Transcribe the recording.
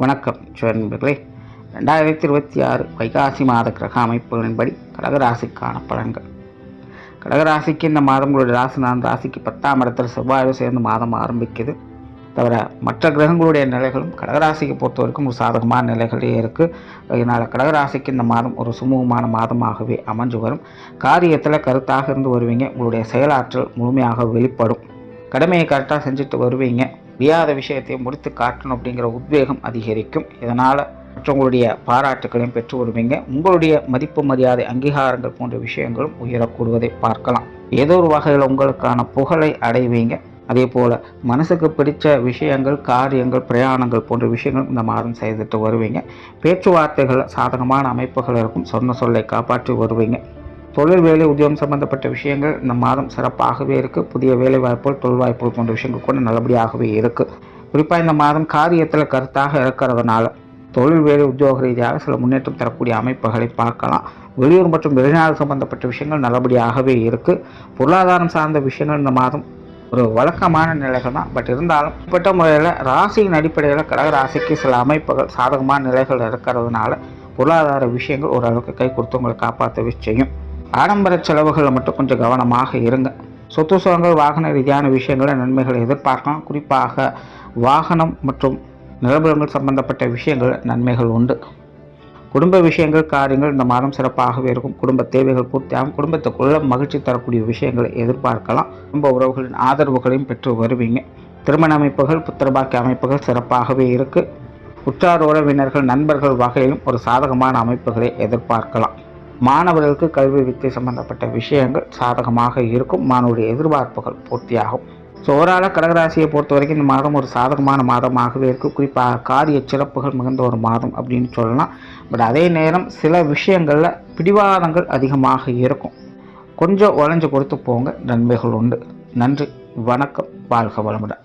வணக்கம் நண்பர்களே. 2026 வைகாசி மாத கிரக அமைப்புகளின்படி கடகராசிக்கான பலன்கள். கடகராசிக்கு இந்த மாதம் உங்களுடைய ராசிக்கு 10ஆம் இடத்தில் செவ்வாயோடு சேர்ந்து மாதம் ஆரம்பிக்குது. தவிர மற்ற கிரகங்களுடைய நிலைகளும் கடகராசிக்கு பொறுத்த வரைக்கும் ஒரு சாதகமான நிலைகளே இருக்குது. அதனால் கடகராசிக்கு இந்த மாதம் ஒரு சுமூகமான மாதமாகவே அமைஞ்சு வரும். காரியத்தில் கருத்தாக இருந்து வருவீங்க. உங்களுடைய செயலாற்றல் முழுமையாக வெளிப்படும். கடமையை கரெக்டாக செஞ்சுட்டு வருவீங்க. முடியாத விஷயத்தை முடித்து காட்டணும் அப்படிங்கிற உத்வேகம் அதிகரிக்கும். இதனால் மற்றவங்களுடைய பாராட்டுகளையும் பெற்று வருவீங்க. உங்களுடைய மதிப்பு மரியாதை அங்கீகாரங்கள் போன்ற விஷயங்களும் உயரக்கூடுவதை பார்க்கலாம். ஏதோ ஒரு வகையில் உங்களுக்கான புகழை அடைவீங்க. அதே போல் மனசுக்கு பிடித்த விஷயங்கள், காரியங்கள், பிரயாணங்கள் போன்ற விஷயங்கள் இந்த மாதம் செய்துட்டு வருவீங்க. பேச்சுவார்த்தைகள் சாதகமான அமைப்புகள் இருக்கும். சொன்ன சொல்லை காப்பாற்றி வருவீங்க. தொழில் வேலை உத்தியோகம் சம்பந்தப்பட்ட விஷயங்கள் இந்த மாதம் சிறப்பாகவே இருக்குது. புதிய வேலை வாய்ப்புகள், தொழில் வாய்ப்புகள் போன்ற விஷயங்கள் கூட நல்லபடியாகவே இருக்குது. குறிப்பாக இந்த மாதம் காரியத்தில் கருத்தாக இருக்கிறதுனால தொழில் வேலை உத்தியோக ரீதியாக சில முன்னேற்றம் தரக்கூடிய அமைப்புகளை பார்க்கலாம். வெளியூர் மற்றும் வெளிநாடு சம்பந்தப்பட்ட விஷயங்கள் நல்லபடியாகவே இருக்குது. பொருளாதாரம் சார்ந்த விஷயங்கள் இந்த மாதம் ஒரு வழக்கமான நிலைகள் தான். பட் இருந்தாலும் இப்பட்ட முறையில் ராசியின் அடிப்படையில் கடகராசிக்கு சில அமைப்புகள் சாதகமான நிலைகள் இருக்கிறதுனால பொருளாதார விஷயங்கள் ஓரளவுக்கு கை கொடுத்து உங்களை காப்பாற்றவே செய்யும். ஆடம்பர செலவுகளை மட்டும் கொஞ்சம் கவனமாக இருங்க. சொத்து சுகங்கள், வாகன ரீதியான விஷயங்களை நன்மைகளை எதிர்பார்க்கலாம். குறிப்பாக வாகனம் மற்றும் நிலபுலங்கள் சம்பந்தப்பட்ட விஷயங்கள் நன்மைகள் உண்டு. குடும்ப விஷயங்கள், காரியங்கள் இந்த மாதம் சிறப்பாகவே இருக்கும். குடும்ப தேவைகள் பூர்த்தியாகும். குடும்பத்துக்குள்ள மகிழ்ச்சி தரக்கூடிய விஷயங்களை எதிர்பார்க்கலாம். குடும்ப உறவுகளின் ஆதரவுகளையும் பெற்று வருவீங்க. திருமண அமைப்புகள், புத்திரபாக்கிய அமைப்புகள் சிறப்பாகவே இருக்குது. உற்றார் உறவினர்கள், நண்பர்கள் வகையிலும் ஒரு சாதகமான அமைப்புகளை எதிர்பார்க்கலாம். மாணவர்களுக்கு கல்வி வித்தை சம்பந்தப்பட்ட விஷயங்கள் சாதகமாக இருக்கும். மாணவருடைய எதிர்பார்ப்புகள் பூர்த்தியாகும். ஸோ ஓவராலாக கடகராசியை பொறுத்த வரைக்கும் இந்த மாதம் ஒரு சாதகமான மாதமாகவே இருக்குது. குறிப்பாக காரிய சிறப்புகள் மிகுந்த ஒரு மாதம் அப்படின்னு சொல்லலாம். பட் அதே நேரம் சில விஷயங்களில் பிடிவாதங்கள் அதிகமாக இருக்கும். கொஞ்சம் உழைஞ்சு கொடுத்து போங்க, நன்மைகள் உண்டு. நன்றி, வணக்கம், வாழ்க வளமுடன்.